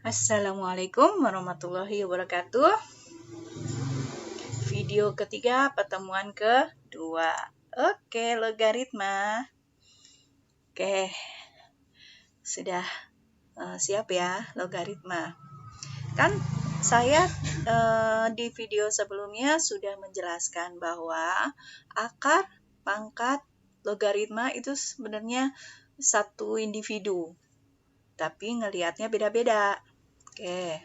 Assalamualaikum warahmatullahi wabarakatuh. Video ketiga, pertemuan kedua. Oke, logaritma. Oke, sudah siap ya, logaritma. Kan saya di video sebelumnya sudah menjelaskan bahwa akar, pangkat, logaritma itu sebenarnya satu individu, tapi ngelihatnya beda-beda. Oke.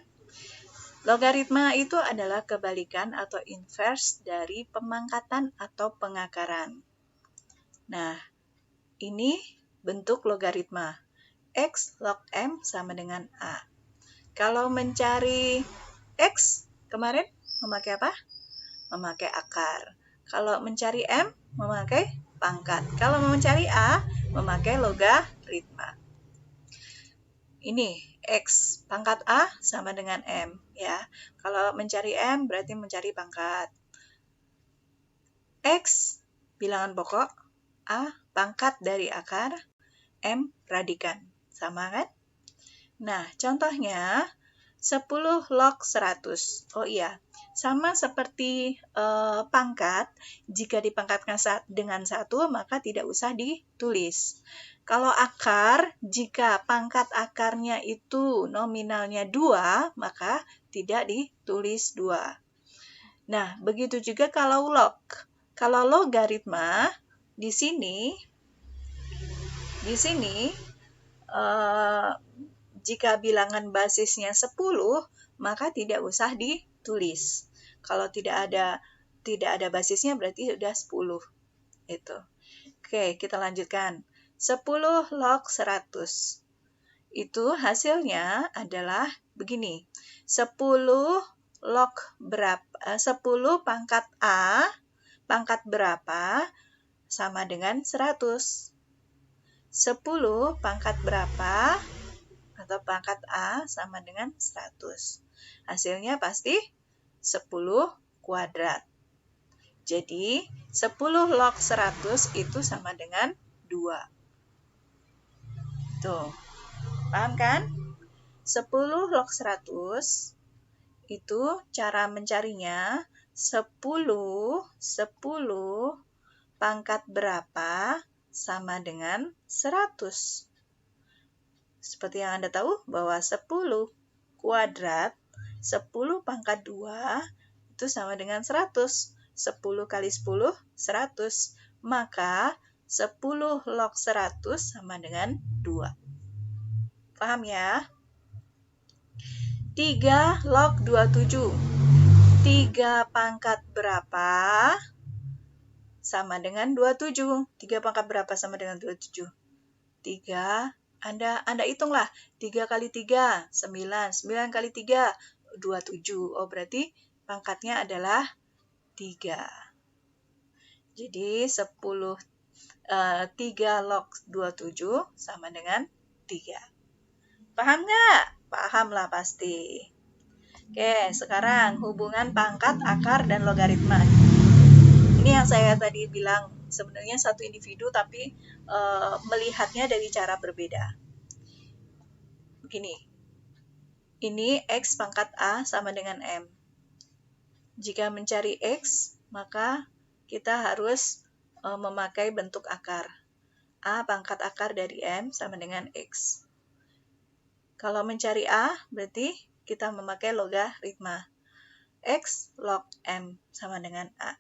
Logaritma itu adalah kebalikan atau inverse dari pemangkatan atau pengakaran. Nah, ini bentuk logaritma. X log M sama dengan A. Kalau mencari X, kemarin memakai apa? Memakai akar. Kalau mencari M, memakai pangkat. Kalau mencari A, memakai logaritma. Ini X pangkat A sama dengan M ya. Kalau mencari M berarti mencari pangkat. X bilangan pokok, A pangkat dari akar, M radikan. Sama kan? Nah, contohnya 10 log 100. Oh iya, sama seperti pangkat, jika dipangkatkan dengan 1 maka tidak usah ditulis. Kalau akar, jika pangkat akarnya itu nominalnya 2, maka tidak ditulis 2. Nah, begitu juga kalau log. Kalau logaritma, di sini jika bilangan basisnya 10, maka tidak usah ditulis. Kalau tidak ada basisnya berarti sudah 10. Itu. Oke, kita lanjutkan. 10 log 100. Itu hasilnya adalah begini. 10 log berapa? 10 pangkat A pangkat berapa sama dengan 100. 10 pangkat berapa atau pangkat A sama dengan 100. Hasilnya pasti 10 kuadrat. Jadi 10 log 100 itu sama dengan 2. Tuh, paham kan? 10 log 100 itu cara mencarinya 10 pangkat berapa sama dengan 100. Seperti yang Anda tahu bahwa 10 kuadrat 10 pangkat 2 itu sama dengan 100. 10 kali 10, 100. Maka 10 log 100 sama dengan 2. Paham ya? 3 log 27. 3 pangkat berapa sama dengan 27. 3 pangkat berapa sama dengan 27? 3, Anda hitunglah. 3 kali 3, 9. 9 kali 3, 27. Oh, berarti pangkatnya adalah 3. Jadi 3 log 27 sama dengan 3. Paham nggak? Paham lah pasti. Oke, sekarang hubungan pangkat, akar, dan logaritma. Ini yang saya tadi bilang, sebenarnya satu individu tapi melihatnya dari cara berbeda. Begini, ini X pangkat A sama dengan M. Jika mencari X, maka kita harus memakai bentuk akar. A pangkat akar dari M sama dengan X. Kalau mencari A, berarti kita memakai logaritma. X log M sama dengan A.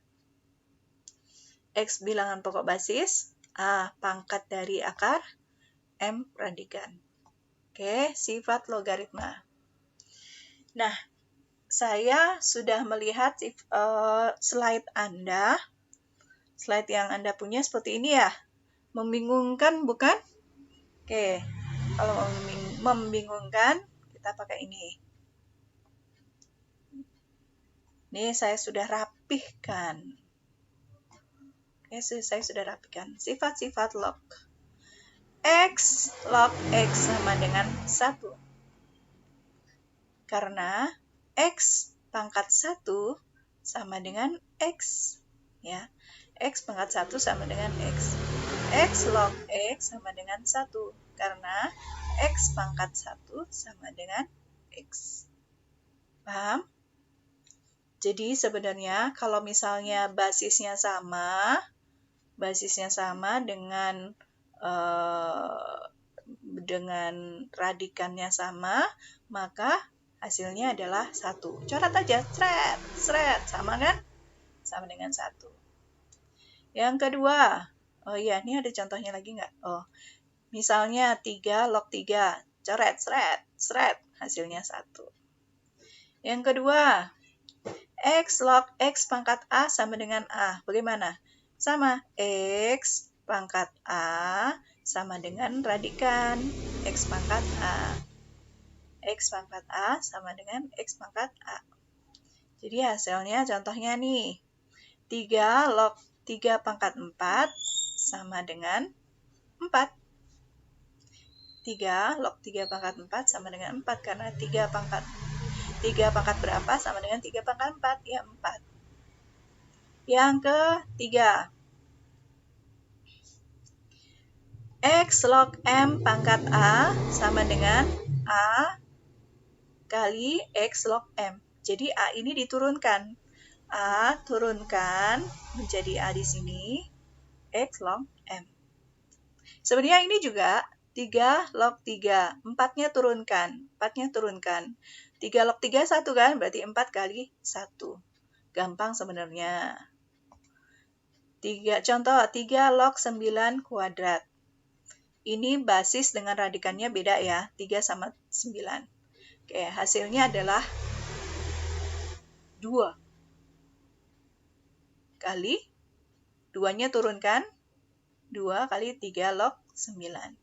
X bilangan pokok basis, A pangkat dari akar, M radikan. Oke, sifat logaritma. Nah, saya sudah melihat slide Anda. Slide yang Anda punya seperti ini ya. Membingungkan bukan? Oke, kalau membingungkan, kita pakai ini. Ini saya sudah rapihkan. Oke, saya sudah rapihkan. Sifat-sifat log. X log X sama dengan 1. Karena X pangkat 1 sama dengan X. Ya, X pangkat 1 sama dengan X. X log X sama dengan 1. Karena X pangkat 1 sama dengan X. Paham? Jadi sebenarnya kalau misalnya basisnya sama dengan radikannya sama, maka hasilnya adalah 1. Coret aja, seret, sama kan? Sama dengan 1. Yang kedua, oh iya, ini ada contohnya lagi nggak? Oh, misalnya 3 log 3, coret, seret, hasilnya 1. Yang kedua, X log X pangkat A sama dengan A. Bagaimana? Sama, X pangkat A sama dengan radikan X pangkat A. X pangkat A sama dengan X pangkat A. Jadi hasilnya contohnya nih, 3 log 3 pangkat 4 sama dengan 4. 3 log 3 pangkat 4 sama dengan 4, karena 3 pangkat berapa sama dengan 3 pangkat 4? Ya, 4. Yang ketiga, X log M pangkat A sama dengan A kali X log M. Jadi A ini diturunkan. A turunkan menjadi A di sini, X log M. Sebenarnya ini juga 3 log 3, 4-nya turunkan. 3 log 3, 1 kan? Berarti 4 kali 1. Gampang sebenarnya. Contoh, 3 log 9 kuadrat. Ini basis dengan radikannya beda ya, 3 sama 9. Oke, hasilnya adalah 2 kali, 2-nya turunkan, 2 kali 3 log 9.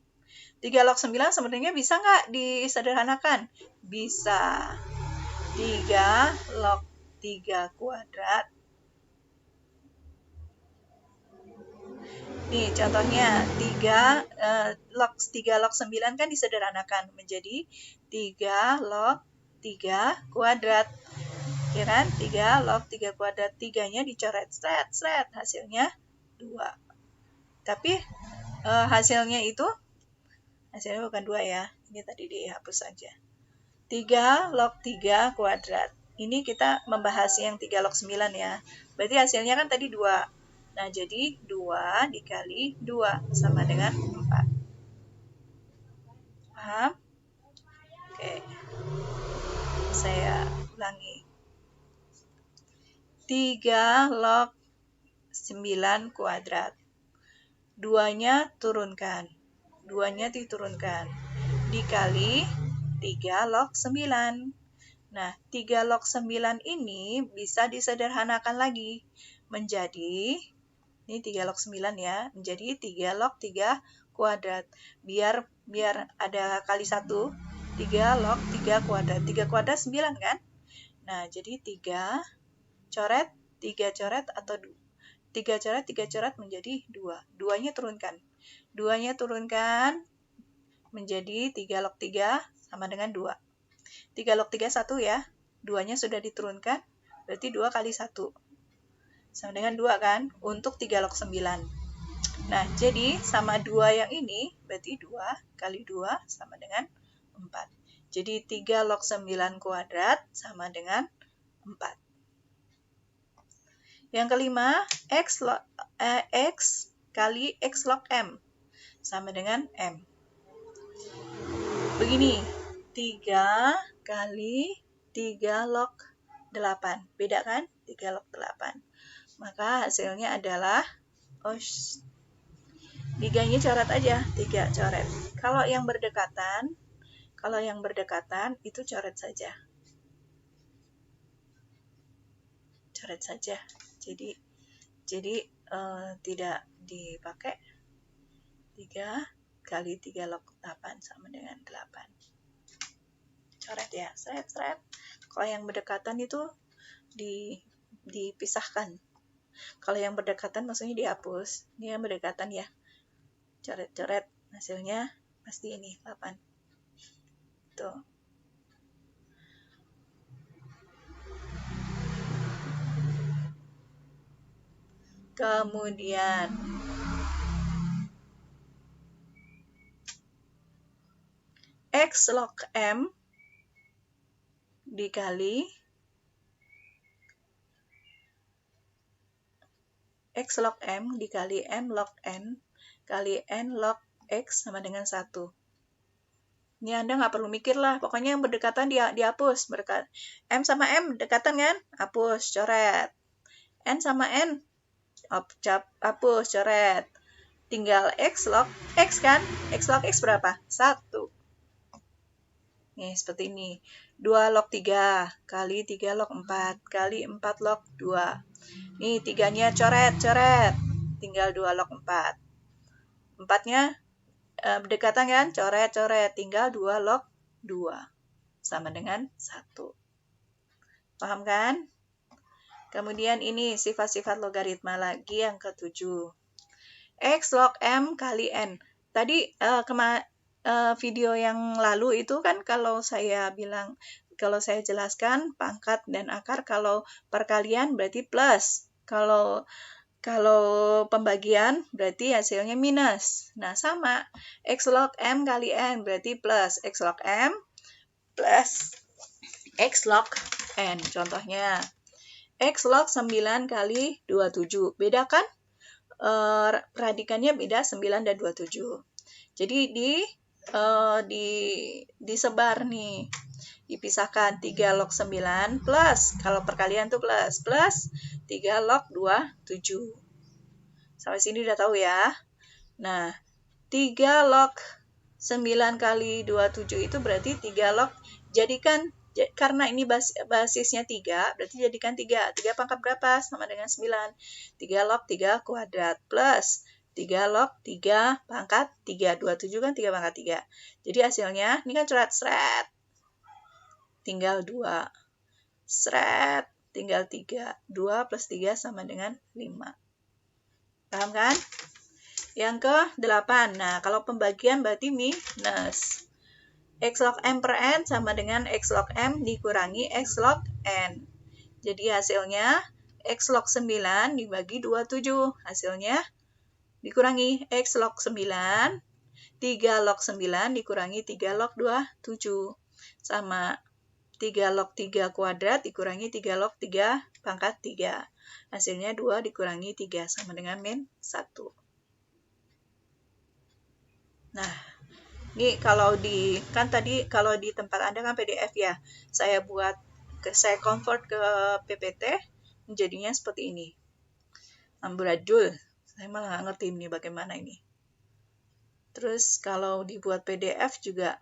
3 log 9 sebenarnya bisa nggak disederhanakan? Bisa. 3 log 3 kuadrat. Nih contohnya, 3 log 9 kan disederhanakan menjadi 3 log 3 kuadrat. Ya kan? 3 log 3 kuadrat. 3-nya dicoret, seret, hasilnya 2. Tapi hasilnya bukan 2 ya. Ini tadi dihapus saja. 3 log 3 kuadrat. Ini kita membahas yang 3 log 9 ya. Berarti hasilnya kan tadi 2. Nah, jadi 2 dikali 2 sama dengan 4. Paham? Oke. Saya ulangi. 3 log 9 kuadrat. 2-nya turunkan. 2-nya diturunkan. Dikali 3 log 9. Nah, 3 log 9 ini bisa disederhanakan lagi menjadi, ini 3 log 9 ya, menjadi 3 log 3 kuadrat. Biar ada kali 1, 3 log 3 kuadrat. 3 kuadrat 9 kan? Nah, jadi 3 coret, 3 coret atau 3 coret menjadi 2. 2-nya turunkan. 2-nya turunkan menjadi 3 log 3 sama dengan 2. 3 log 3, 1 ya. 2-nya sudah diturunkan, berarti 2 kali 1. Sama dengan 2 kan? Untuk 3 log 9. Nah, jadi sama 2 yang ini, berarti 2 kali 2 sama dengan 4. Jadi 3 log 9 kuadrat sama dengan 4. Yang kelima, X kali X log M sama dengan M. Begini, 3 kali 3 log 8. Beda kan? 3 log 8. Maka hasilnya adalah, 3-nya coret aja, 3 coret. Kalau yang berdekatan itu coret saja. Coret saja. Jadi tidak dipakai. 3 kali 3 log 8 sama dengan 8. Coret ya, seret. Kalau yang berdekatan itu dipisahkan. Kalau yang berdekatan maksudnya dihapus. Ini yang berdekatan ya. Coret, hasilnya pasti ini 8. Tuh. Kemudian X log M dikali X log M dikali M log N kali N log X sama dengan 1. Ini Anda nggak perlu mikir lah, pokoknya yang berdekatan dihapus. M sama M dekatan kan? Hapus, coret. N sama N, hapus, coret. Tinggal X log X kan? X log X berapa? 1. Nih, seperti ini. 2 log 3 kali 3 log 4 kali 4 log 2. Nih, 3-nya coret. Tinggal 2 log 4. 4-nya berdekatan kan? Coret. Tinggal 2 log 2. Sama dengan 1. Paham kan? Kemudian ini sifat-sifat logaritma lagi yang ke-7. X log M kali N. Tadi video yang lalu itu kan kalau saya jelaskan pangkat dan akar, kalau perkalian berarti plus. Kalau pembagian berarti hasilnya minus. Nah, sama. X log M kali N berarti plus. X log M plus X log N. Contohnya, X log 9 kali 27. Beda kan? Radikannya beda 9 dan 27. Jadi disebar nih. Dipisahkan 3 log 9 plus, kalau perkalian tuh plus 3 log 27. Sampai sini udah tahu ya. Nah, 3 log 9 kali 27 itu berarti 3 log, jadikan, karena ini basisnya 3, berarti jadikan 3. 3 pangkat berapa? Sama dengan 9. 3 log 3 kuadrat plus 3 log 3 pangkat 3. 27 kan 3 pangkat 3. Jadi hasilnya, ini kan seret. Tinggal 2. Seret. Tinggal 3. 2 plus 3 sama dengan 5. Paham kan? Yang ke-8. Nah, kalau pembagian berarti minus. X log M per N sama dengan X log M dikurangi X log N. Jadi hasilnya X log 9 dibagi 27. Hasilnya dikurangi X log 9. 3 log 9 dikurangi 3 log 27. Sama 3 log 3 kuadrat dikurangi 3 log 3 pangkat 3. Hasilnya 2 dikurangi 3 sama dengan min 1. Nah, ini kalau tadi kalau di tempat Anda kan PDF ya. Saya convert ke PPT, menjadinya seperti ini. Amburadul. Saya malah nggak ngerti ini bagaimana ini. Terus kalau dibuat PDF juga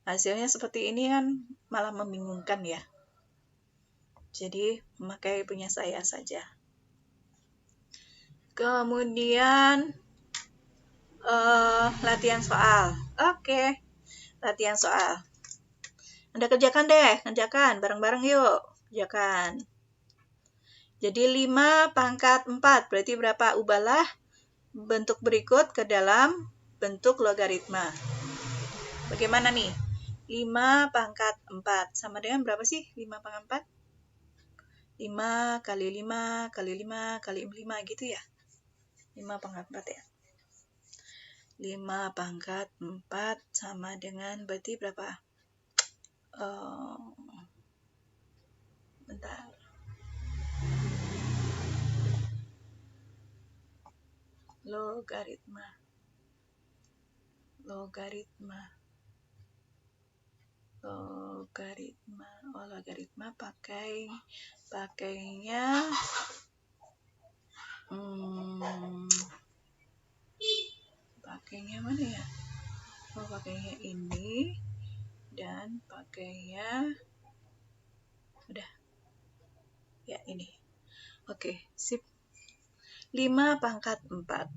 hasilnya seperti ini kan malah membingungkan ya. Jadi memakai punya saya saja. Kemudian latihan soal. Oke. Latihan soal. Anda kerjakan deh, bareng-bareng yuk. Kerjakan. Jadi 5 pangkat 4, berarti berapa? Ubahlah bentuk berikut ke dalam bentuk logaritma. Bagaimana nih? 5 pangkat 4 sama dengan berapa sih 5 pangkat 4? 5 kali 5 kali 5 kali 5 gitu ya? 5 pangkat 4 ya? 5 pangkat 4 sama dengan berarti berapa? Bentar. Logaritma. Logaritma pakainya mana ya? Pakainya ini dan pakainya udah ya ini. Oke, sip. 5 pangkat 4.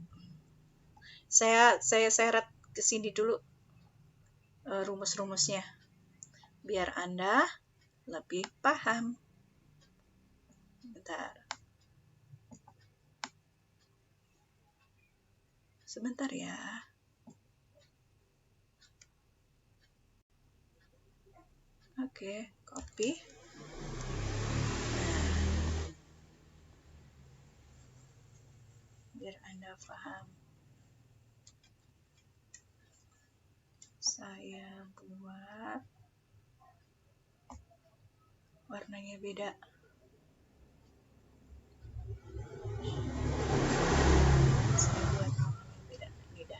Saya seret ke sini dulu rumus-rumusnya biar Anda lebih paham. Bentar. Sebentar ya. Oke, copy. Biar Anda paham. Saya buat Warnanya beda. Saya buat warnanya beda. Ini dah.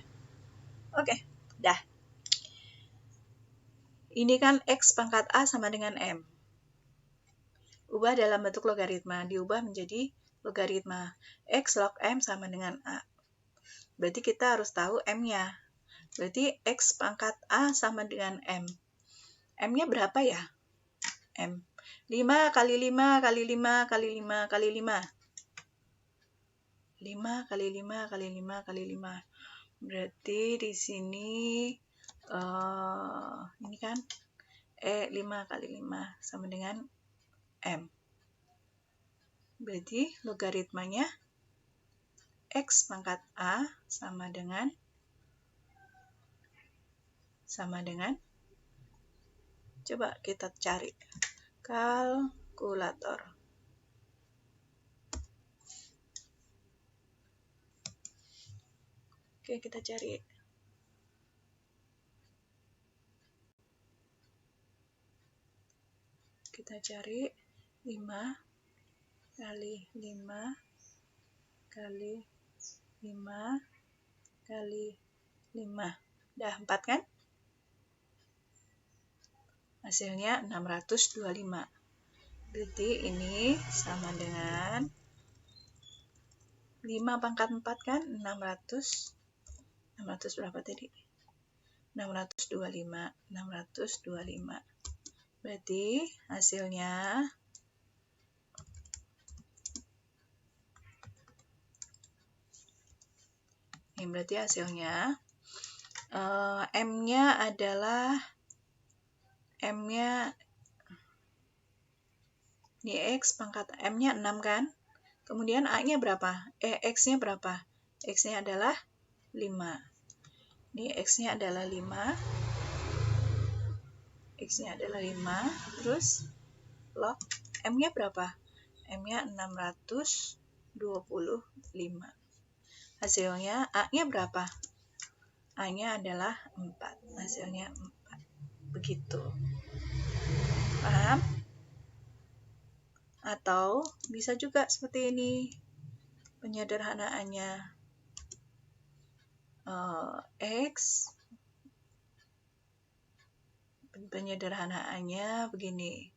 Oke, dah. Ini kan X pangkat A sama dengan M. Ubah dalam bentuk logaritma. Diubah menjadi logaritma. X log M sama dengan A. Berarti kita harus tahu M-nya. Berarti X pangkat A sama dengan M. M-nya berapa ya? M. 5 kali 5 kali 5 kali 5 kali 5. 5 kali 5 kali 5 kali 5. Berarti di sini ini kan 5 kali 5 sama dengan M. Berarti logaritmanya X pangkat A sama dengan coba kita cari kalkulator. Oke, kita cari. Kita cari 5 kali 5 kali 5 kali 5. Dah 4 kan? Hasilnya 625. Berarti ini sama dengan 5 pangkat 4 kan? 600 berapa tadi? 625. Berarti hasilnya M-nya adalah ini X pangkat M-nya 6 kan? Kemudian A-nya berapa? X-nya berapa? X-nya adalah 5. Ini X-nya adalah 5. X-nya adalah 5. Terus log M-nya berapa? M-nya 625. Hasilnya A-nya berapa? A-nya adalah 4. Hasilnya 4. Begitu. Paham? Atau bisa juga seperti ini. Penyederhanaannya X. Penyederhanaannya begini.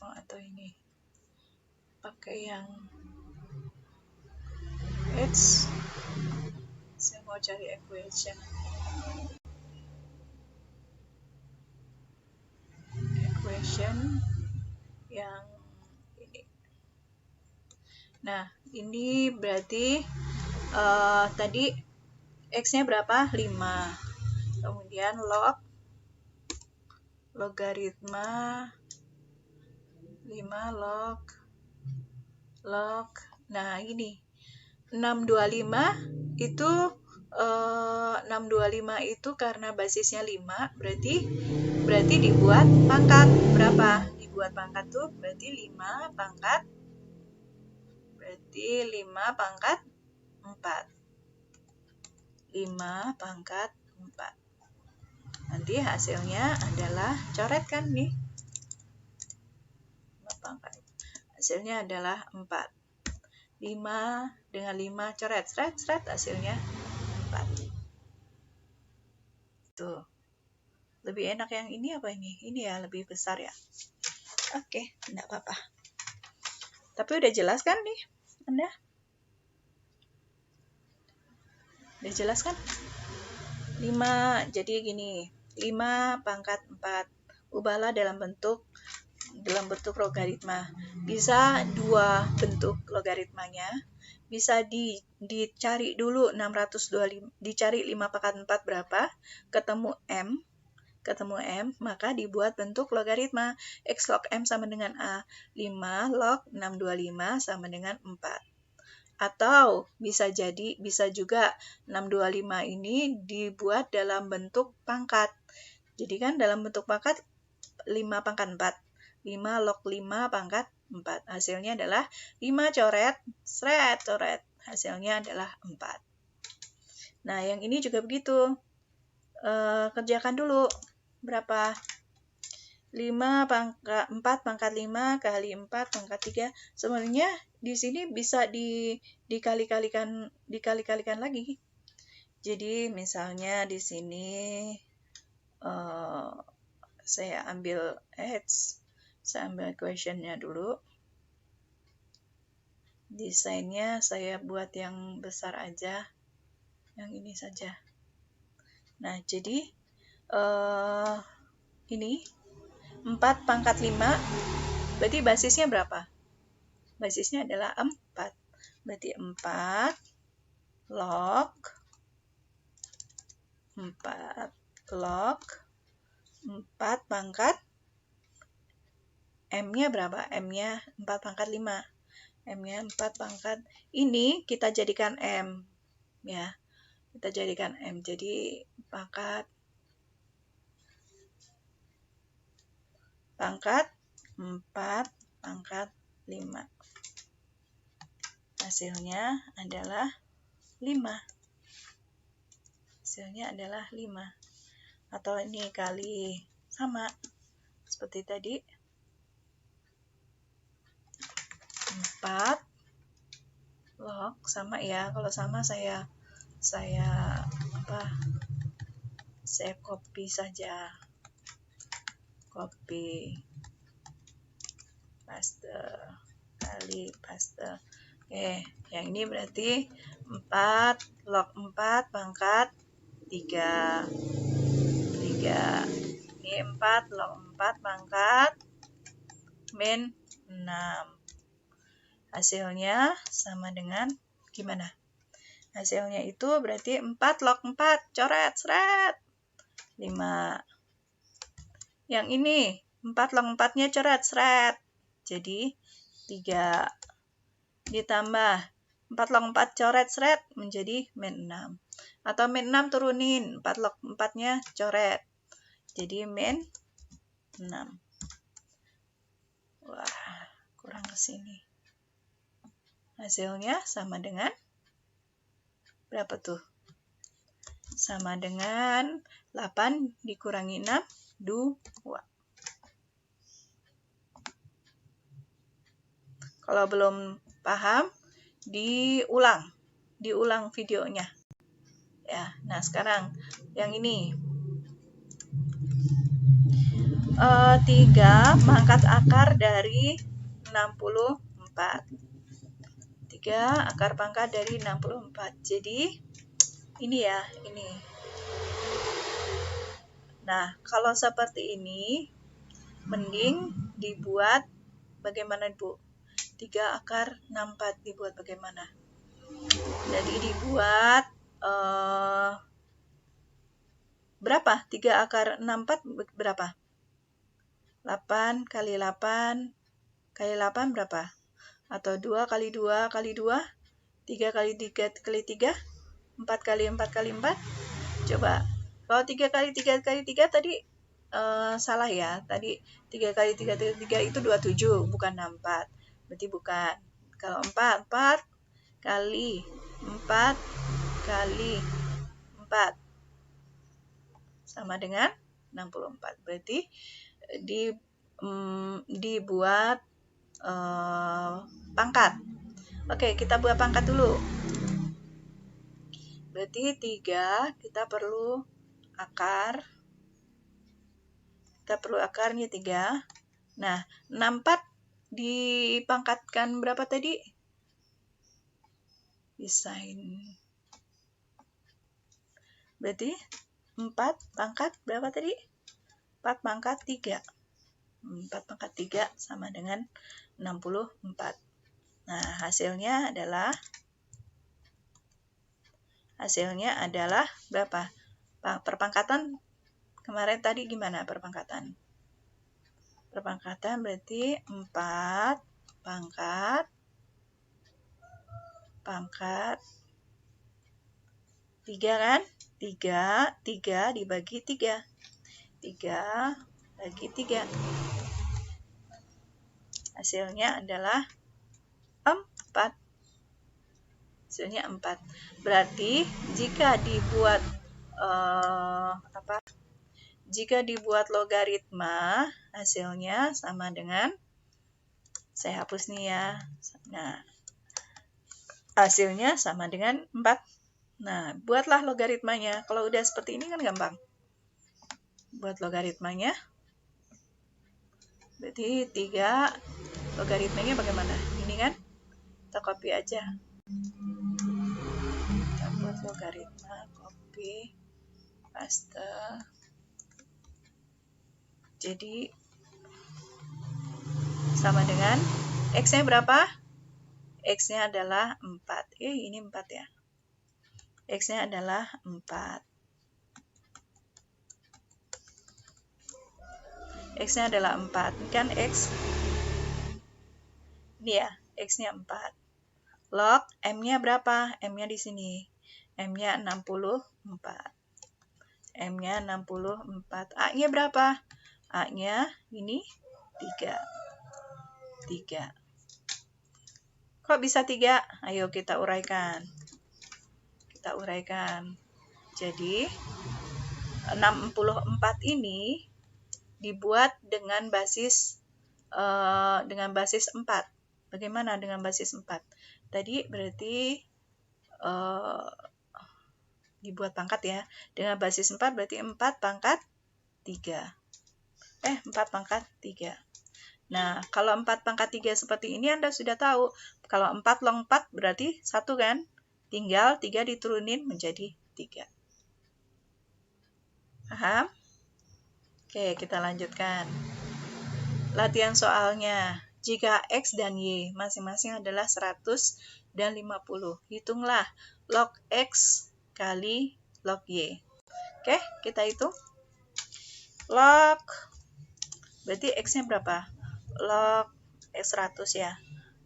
Atau ini. Pakai yang X. Saya mau cari equation. Yang ini. Nah, ini berarti tadi X-nya berapa? 5. Kemudian logaritma 5 log. Nah, ini 625 itu 625 itu karena basisnya 5, berarti dibuat pangkat berapa? Dibuat pangkat tuh berarti 5 pangkat 4. 5 pangkat 4. Nanti hasilnya adalah coret kan nih. 5 pangkat. Hasilnya adalah 4. 5 dengan 5 coret. Seret hasilnya 4. Tuh. Lebih enak yang ini apa ini? Ini ya lebih besar ya. Oke, enggak apa-apa. Tapi udah jelas kan nih Anda? Udah jelas kan? 5, jadi gini. 5 pangkat 4. Ubahlah dalam bentuk logaritma. Bisa 2 bentuk logaritmanya. Bisa dicari dulu 625, dicari 5 pangkat 4 berapa, ketemu M, maka dibuat bentuk logaritma. X log M sama dengan A. 5 log 625 sama dengan 4. Atau bisa juga 625 ini dibuat dalam bentuk pangkat. Jadi kan dalam bentuk pangkat 5 pangkat 4. 5 log 5 pangkat 4. Hasilnya adalah 5 coret. Hasilnya adalah 4. Nah, yang ini juga begitu. Kerjakan dulu. Berapa? 4 pangkat 5 kali 4 pangkat 3. Sebenarnya di sini bisa dikali-kalikan lagi. Jadi misalnya di sini saya ambil questionnya dulu. Desainnya saya buat yang besar aja. Yang ini saja. Nah, jadi ini 4 pangkat 5, berarti basisnya berapa? Basisnya adalah 4. Berarti 4 log 4 pangkat M-nya berapa? M-nya 4 pangkat 5. M-nya 4 pangkat. Ini kita jadikan M. Ya, kita jadikan M. Jadi pangkat 4 pangkat 5. Hasilnya adalah 5. Hasilnya adalah 5. Atau ini kali sama. Seperti tadi. 4 log sama ya. Kalau sama saya copy saja. Copy paste kali paste. Oke, yang ini berarti 4 log 4 pangkat 3. Ini 4 log 4 pangkat min 6. Hasilnya sama dengan gimana? Hasilnya itu berarti 4 log 4, coret, seret. 5. Yang ini 4 log 4-nya coret, seret. Jadi 3 ditambah 4 log 4 coret, seret menjadi min 6. Atau min 6 turunin, 4 log 4-nya coret. Jadi min 6. Wah, kurang ke sini. Hasilnya sama dengan berapa tuh? Sama dengan 8 dikurangi 6, 2. Kalau belum paham, diulang videonya. Ya, nah sekarang yang ini. 3 pangkat akar dari 64. 3 akar pangkat dari 64. Jadi, ini ya, ini. Nah, kalau seperti ini, mending dibuat bagaimana, Bu? 3 akar 64 dibuat bagaimana? Jadi dibuat berapa? 3 akar 64 berapa? 8 kali 8 kali 8 berapa? Atau 2 kali 2 kali 2? 3 kali 3 kali 3? 4 kali 4 kali 4? Coba. Kalau 3 kali 3 kali 3 tadi salah ya. Tadi 3 kali 3 kali 3 itu 27, bukan 64. Berarti bukan. Kalau 4 kali 4 kali 4 sama dengan 64. Berarti dibuat pangkat. Oke, kita buat pangkat dulu. Berarti 3 kita perlu akar. Kita perlu akarnya 3. Nah, 64 dipangkatkan berapa tadi? Desain. Berarti 4 pangkat berapa tadi? 4 pangkat 3. 4 pangkat 3 sama dengan 64. Nah, hasilnya adalah berapa? Perpangkatan kemarin tadi gimana perpangkatan? Perpangkatan berarti 4 pangkat 3 kan? 3 dibagi 3. 3 bagi 3. Hasilnya adalah 4. Hasilnya 4. Berarti jika dibuat jika dibuat logaritma, hasilnya sama dengan, saya hapus nih ya. Nah, hasilnya sama dengan 4. Nah, buatlah logaritmanya. Kalau udah seperti ini kan gampang. Buat logaritmanya. Berarti 3 logaritmanya bagaimana? Ini kan? Kita copy aja. Kita buat logaritma, copy, paste. Jadi sama dengan X-nya berapa? X-nya adalah 4. Ini 4 ya. X-nya adalah 4. X-nya adalah 4. Ini kan X. Ini ya, X-nya 4. Log M-nya berapa? M-nya di sini. M-nya 64. M-nya 64. A-nya berapa? A-nya ini 3. 3. Kok bisa 3? Ayo kita uraikan. Kita uraikan. Jadi 64 ini dibuat dengan basis 4. Bagaimana dengan basis 4? Tadi berarti dibuat pangkat ya. Dengan basis 4 berarti 4 pangkat 3. 4 pangkat 3. Nah, kalau 4 pangkat 3 seperti ini Anda sudah tahu. Kalau 4 log 4 berarti 1 kan? Tinggal 3 diturunin menjadi 3. Paham? Oke, kita lanjutkan. Latihan soalnya. Jika X dan Y masing-masing adalah 100 dan 50. Hitunglah log X kali log Y. Oke, kita hitung. Log, berarti X-nya berapa? Log X 100 ya.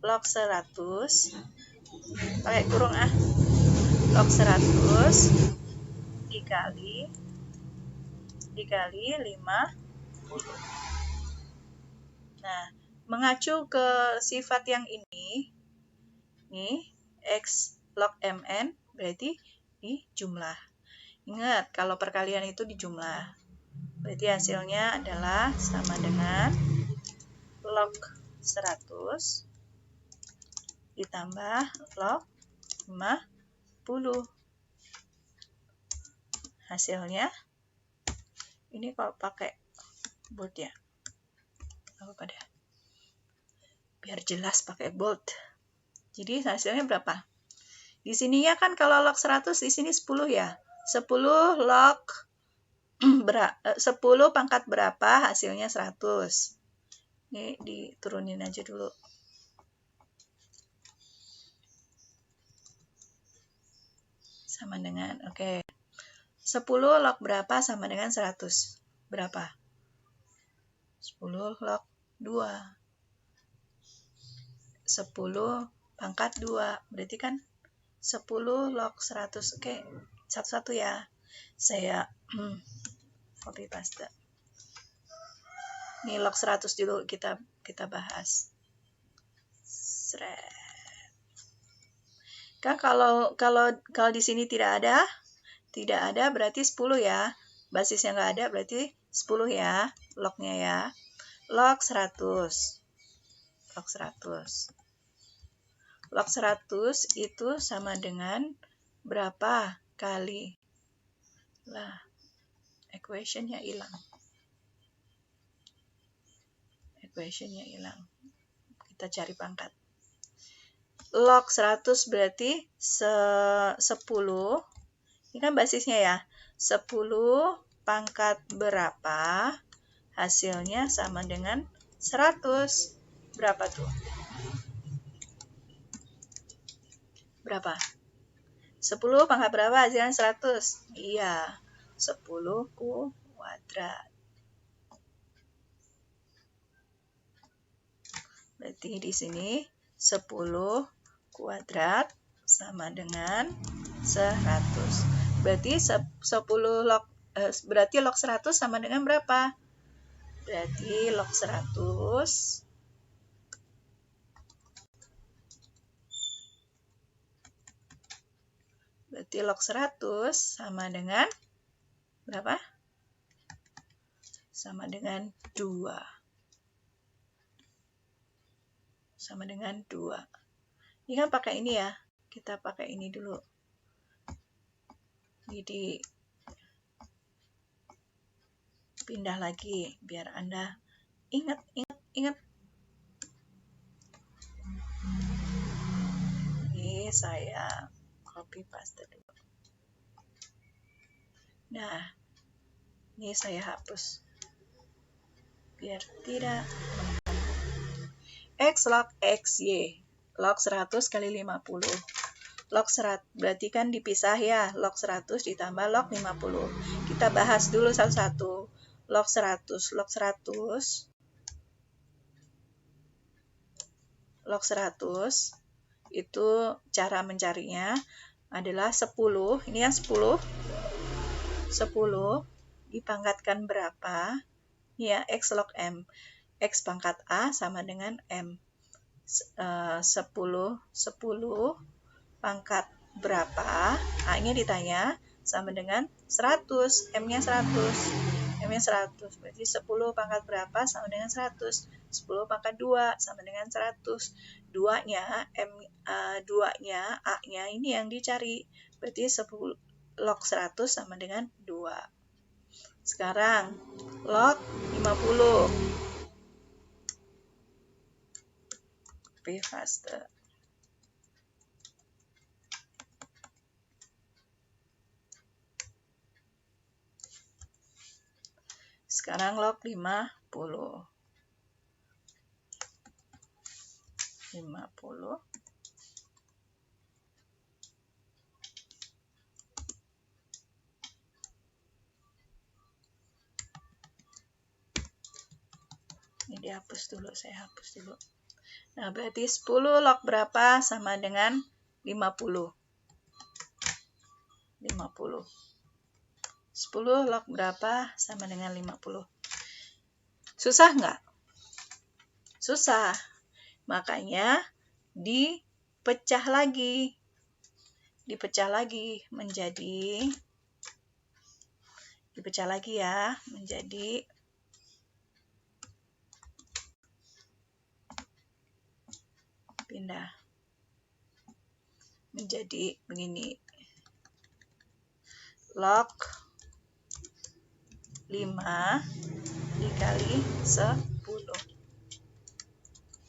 Log 100, pakai kurung ah. Log 100 dikali 5. Nah, mengacu ke sifat yang ini, nih, X log Mn, berarti di jumlah. Ingat, kalau perkalian itu di jumlah. Berarti hasilnya adalah sama dengan log 100 ditambah log 50. Hasilnya, ini kalau pakai bold ya. Apa dah? Biar jelas pakai bold. Jadi hasilnya berapa? Di sini ya kan kalau log 100 di sini 10 ya. 10 log 10 pangkat berapa? Hasilnya 100. Ini diturunin aja dulu. Sama dengan, oke. 10 log berapa sama dengan 100? Berapa? 10 log 2. 10 pangkat 2. Berarti kan 10 log 100. Oke, satu-satu ya. Saya copy paste. Ini log 100 dulu kita bahas. Kan kalau di sini tidak ada berarti 10 ya. Basisnya nggak ada berarti 10 ya, lognya ya. Log 100. Log 100. Log 100 itu sama dengan berapa kali? Lah, equation-nya hilang. Equation-nya hilang. Kita cari pangkat. Log 100 berarti 10. Ini kan basisnya ya. 10 pangkat berapa? Hasilnya sama dengan 100. Berapa tuh? Berapa? 10 pangkat berapa? Hasilnya 100. Iya. 10 kuadrat. Berarti di sini 10 kuadrat sama dengan 100. Berarti 10 log berarti log 100 sama dengan berapa? Berarti log 100 . Berarti log 100 sama dengan berapa? Sama dengan 2. Sama dengan 2. Ini kan pakai ini ya. Kita pakai ini dulu. Jadi pindah lagi biar Anda ingat. Ini saya copy paste dulu. Nah, ini saya hapus biar tidak X log X Y. Log 100 kali 50. Log 100 berarti kan dipisah ya. Log 100 ditambah log 50. Kita bahas dulu satu-satu. Log 100. Log 100 itu cara mencarinya adalah 10. Ini yang 10. 10 dipangkatkan berapa? Ini ya, X log M. X pangkat A sama dengan M. 10 pangkat berapa? A-nya ditanya sama dengan 100. M-nya 100. M-nya 100. Berarti 10 pangkat berapa sama dengan 100. 10 pangkat 2 sama dengan 100. 2-nya A-nya ini yang dicari. Berarti 10 log 100 sama dengan 2. Sekarang log 50. Copy paste. Sekarang log 50. 50. Ini dihapus dulu, saya hapus dulu. Nah, berarti 10 log berapa sama dengan 50. 50. 10 log berapa sama dengan 50. Susah nggak? Susah. Makanya dipecah lagi. Dipecah lagi ya, menjadi pindah. Menjadi begini. Log 5 dikali 10.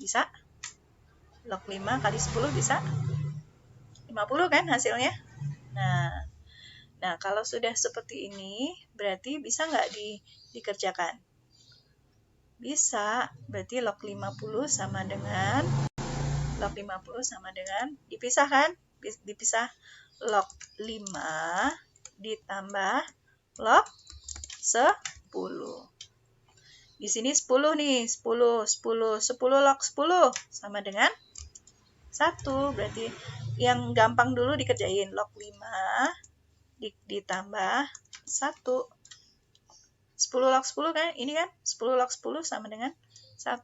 Bisa? Log 5 kali 10 bisa? 50 kan hasilnya? Nah, kalau sudah seperti ini, berarti bisa nggak dikerjakan? Bisa. Berarti log 50 sama dengan dipisah kan? Dipisah log 5 ditambah log 10. Di sini 10 nih, 10 log 10 sama dengan 1. Berarti yang gampang dulu dikerjain. Log 5 ditambah 1. 10 log 10 kan? Ini kan 10 log 10 sama dengan 1.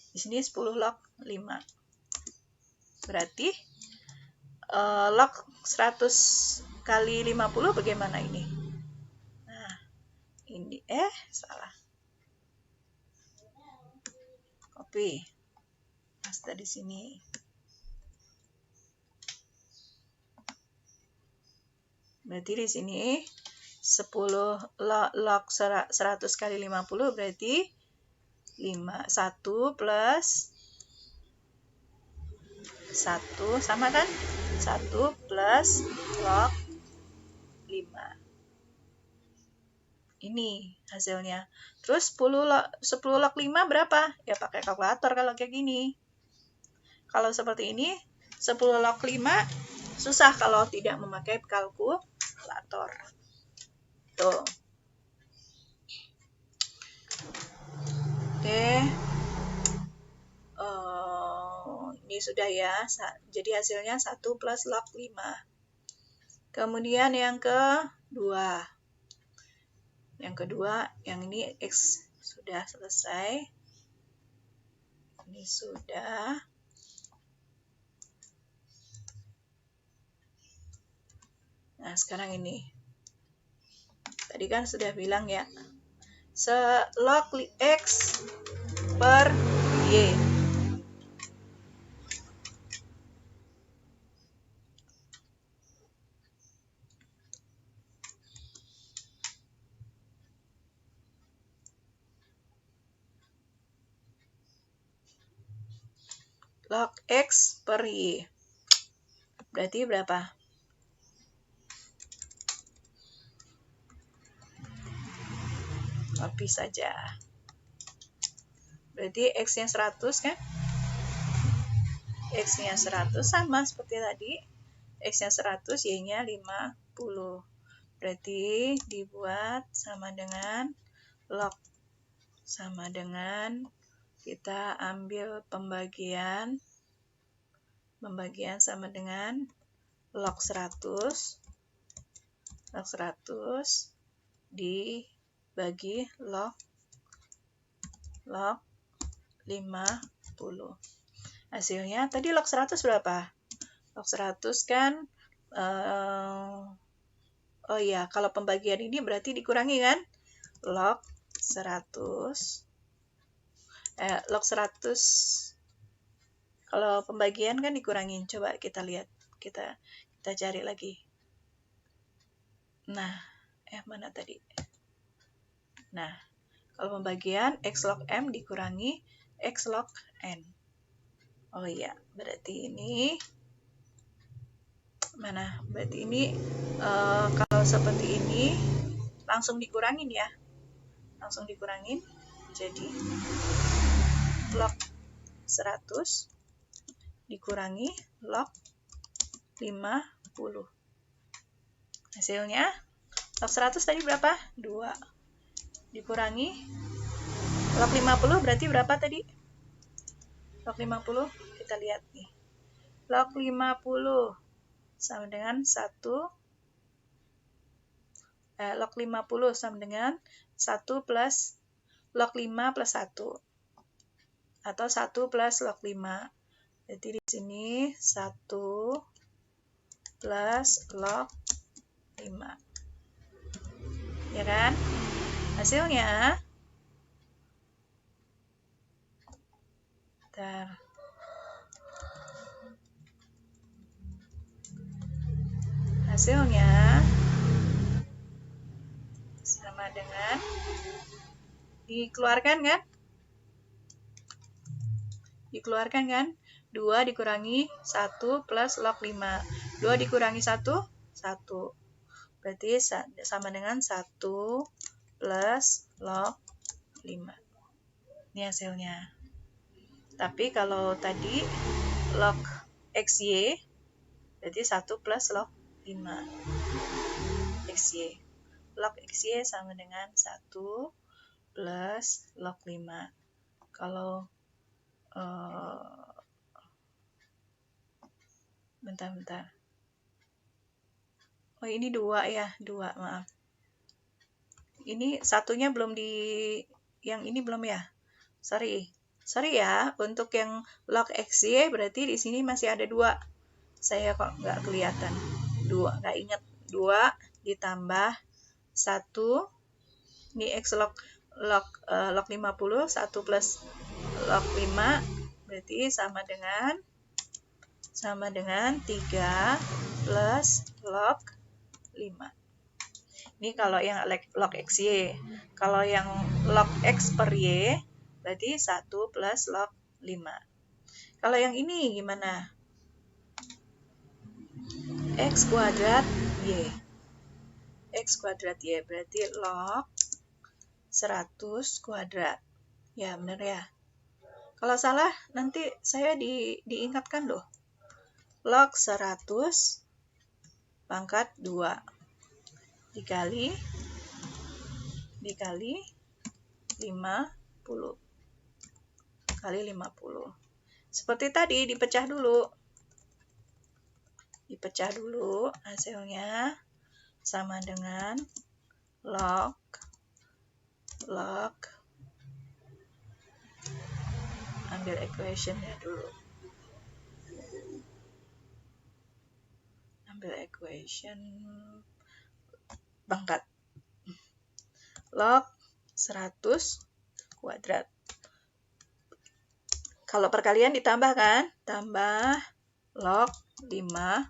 Di sini 10 log 5. Berarti log 100 kali 50 bagaimana ini? Nah, ini salah. Copy. Paste di sini. Berarti di sini 10 log 100 kali 50 berarti 1 plus 1 sama kan? 1 plus log 5. Ini hasilnya. Terus 10 log 5 berapa? Ya pakai kalkulator kalau kayak gini. Kalau seperti ini, 10 log 5 susah kalau tidak memakai kalkulator. Tuh. Oke. Ini sudah ya. Jadi hasilnya 1 plus log 5. Kemudian yang kedua. Yang kedua, yang ini X sudah selesai. Ini sudah. Nah, sekarang ini. Tadi kan sudah bilang ya, log X per Y. Log X per Y. Berarti berapa? Copy saja. Berarti X-nya 100 kan? X-nya 100 sama seperti tadi. X-nya 100, Y-nya 50. Berarti dibuat sama dengan log. Sama dengan kita ambil pembagian sama dengan log 100. Log 100 dibagi log 50. Hasilnya tadi log 100 berapa? Log 100 kan oh iya, kalau pembagian ini berarti dikurangi kan? Log 100 log 100 kalau pembagian kan dikurangin. Coba kita lihat, kita cari lagi. Nah, mana tadi? Nah, kalau pembagian X log M dikurangi X log N. Oh iya, berarti ini mana? Berarti ini kalau seperti ini langsung dikurangin ya. Langsung dikurangin. Jadi log 100 dikurangi log 50. Hasilnya log 100 tadi berapa? 2. Dikurangi log 50 berarti berapa tadi? Log 50 kita lihat nih. Log 50 sama dengan 1. Log 50 sama dengan 1 plus log 5 plus 1. Atau 1 plus log 5. Jadi di sini 1 plus log 5. Ya kan? Hasilnya sama dengan dikeluarkan kan? Dikeluarkan kan? 2 dikurangi 1 plus log 5. 2 dikurangi 1, 1. Berarti sama dengan 1 plus log 5. Ini hasilnya. Tapi kalau tadi log XY, berarti 1 plus log 5. XY. Log XY sama dengan 1 plus log 5. Kalau bentar. Oh, ini 2 ya, 2, maaf. Ini satunya belum yang ini belum ya? Sorry ya, untuk yang log XY berarti di sini masih ada 2. Saya kok nggak kelihatan. 2, nggak ingat. 2 ditambah 1. Ini X log 50, 1 plus log 5 berarti sama dengan 3 plus log 5. Ini kalau yang log XY. Kalau yang log X per Y berarti 1 plus log 5. Kalau yang ini gimana? X kuadrat Y. X kuadrat Y berarti log 100 kuadrat. Ya, benar ya. Kalau salah nanti saya diingatkan loh. Log 100 pangkat 2 dikali 50 kali 50. Seperti tadi dipecah dulu. Hasilnya sama dengan log ambil equation-nya dulu. ambil equation pangkat. Log 100 kuadrat. Kalau perkalian ditambah kan? Tambah log 50.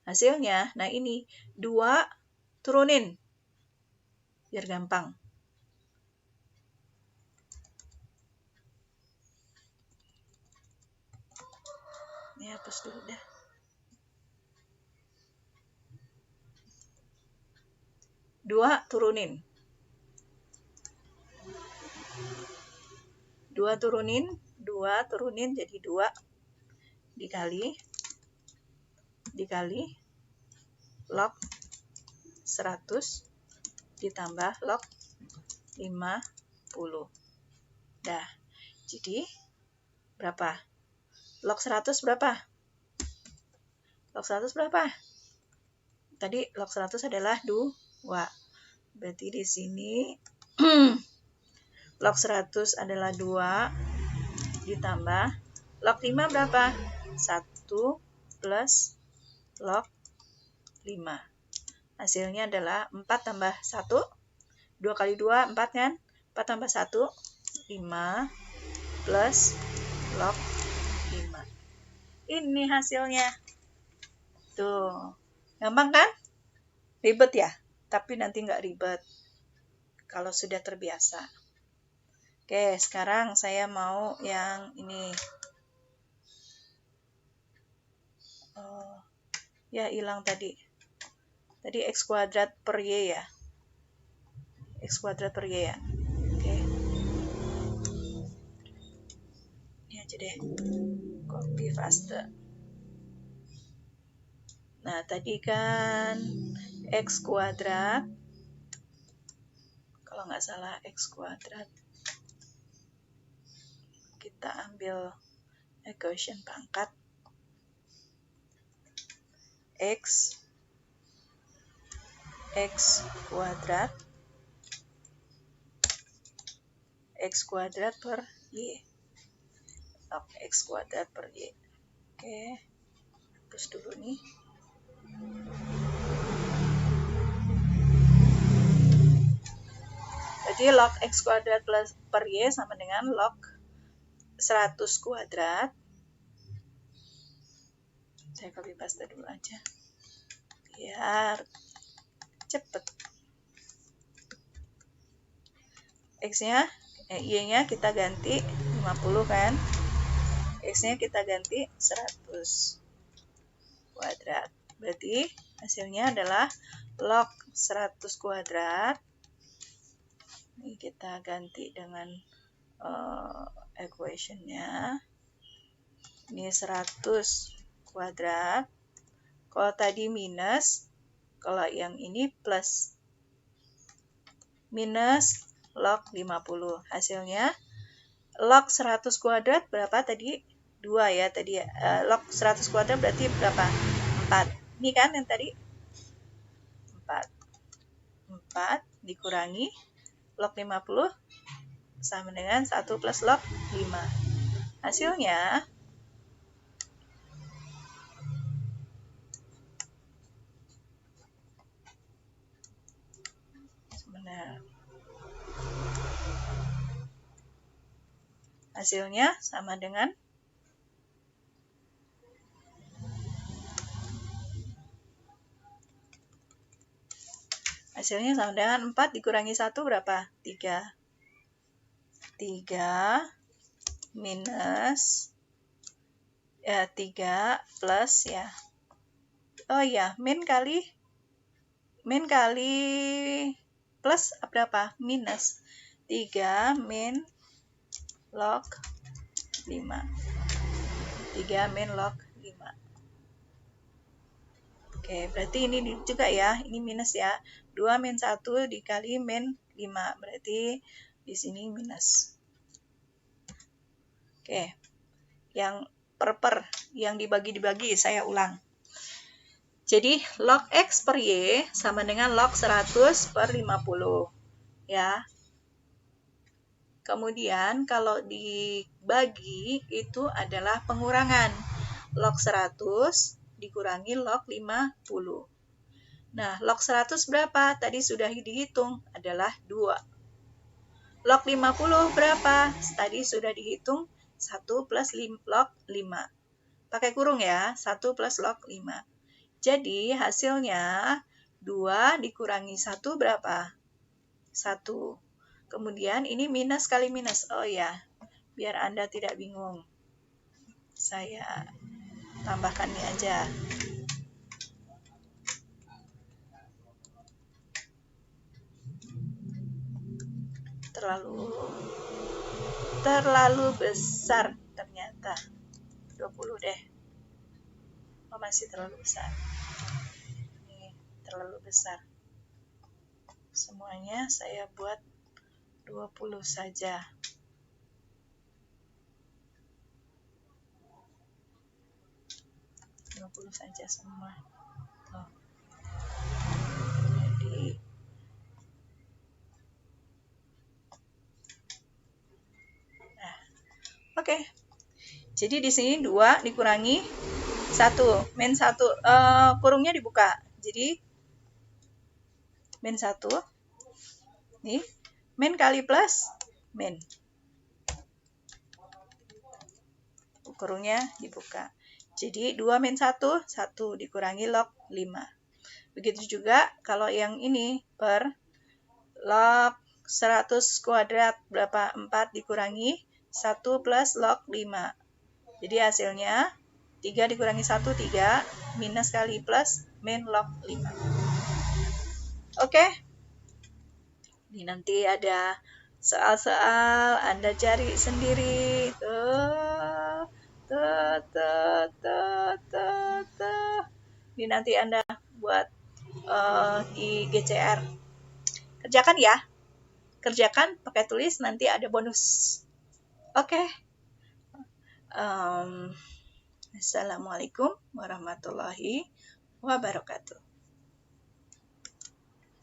Hasilnya, nah ini 2 turunin. Biar gampang. Ini hapus dulu dah. 2 turunin. 2 turunin jadi 2 dikali log 100 ditambah log 50. Dah. Jadi berapa? Log 100 berapa? Log 100 berapa? Tadi log 100 adalah 2. Berarti di sini log 100 adalah 2 ditambah log 5 berapa? 1 plus log 5. Hasilnya adalah 4 tambah 1. 2 kali 2, 4 kan? 4 tambah 1, 5 plus log 5. Ini hasilnya. Tuh. Gampang kan? Ribet ya? Tapi nanti nggak ribet kalau sudah terbiasa. Oke, sekarang saya mau yang ini. Ya, hilang tadi. Tadi X kuadrat per Y ya. X kuadrat per Y ya. Oke. Ini aja deh. Copy paste. Nah, tadi kan X kuadrat. Kalau nggak salah X kuadrat. Kita ambil equation pangkat. X kuadrat per Y. X kuadrat per Y. Oke. Hapus dulu nih. Jadi log X kuadrat per Y sama dengan log 100 kuadrat. Saya copy paste dulu aja. Biar cepet. X-nya, Y-nya kita ganti 50 kan. X-nya kita ganti 100 kuadrat. Berarti hasilnya adalah log 100 kuadrat. Ini kita ganti dengan equation-nya. Ini 100 kuadrat. Kalau tadi minus, kalau yang ini plus. Minus log 50. Hasilnya log 100 kuadrat berapa tadi? 2 ya tadi ya. Log 100 kuadrat berarti berapa? 4. Ini kan yang tadi? 4. 4 dikurangi log 50 sama dengan 1 plus log 5. Hasilnya sama dengan hasilnya sama dengan 4 dikurangi 1 berapa? 3. 3 minus 3 plus ya. Oh ya, min kali plus berapa? Minus 3 min log 5. 3 min log 5. Oke, berarti ini juga ya, ini minus ya. 2 min 1 dikali min 5, berarti di sini minus. Oke, yang yang dibagi-dibagi, saya ulang. Jadi, log X per Y sama dengan log 100 per 50. Ya. Kemudian, kalau dibagi, itu adalah pengurangan. log 100 dikurangi log 50. Nah, log 100 berapa? Tadi sudah dihitung, adalah 2. Log 50 berapa? Tadi sudah dihitung, 1 plus log 5. Pakai kurung ya, 1 plus log 5. Jadi, hasilnya 2 dikurangi 1 berapa? 1. Kemudian, ini minus kali minus. Oh ya, biar Anda tidak bingung. Saya tambahkan ini aja. Terlalu besar ternyata. 20 deh. Oh, masih terlalu besar. Ini terlalu besar. Semuanya saya buat 20 saja. Saja semua. Tuh. Jadi oke. Jadi di sini 2 dikurangi 1. Min 1 kurungnya dibuka. Jadi min 1 nih, min kali plus min. Kurungnya dibuka. Jadi 2 min 1, 1 dikurangi log 5. Begitu juga kalau yang ini per log 100 kuadrat berapa? 4 dikurangi 1 plus log 5. Jadi hasilnya 3 dikurangi 1, 3. Minus kali plus min log 5. Oke? Ini nanti ada soal-soal, Anda cari sendiri. Ini nanti Anda buat di GCR. Kerjakan ya. Kerjakan, pakai tulis, nanti ada bonus. Oke. Assalamualaikum warahmatullahi wabarakatuh.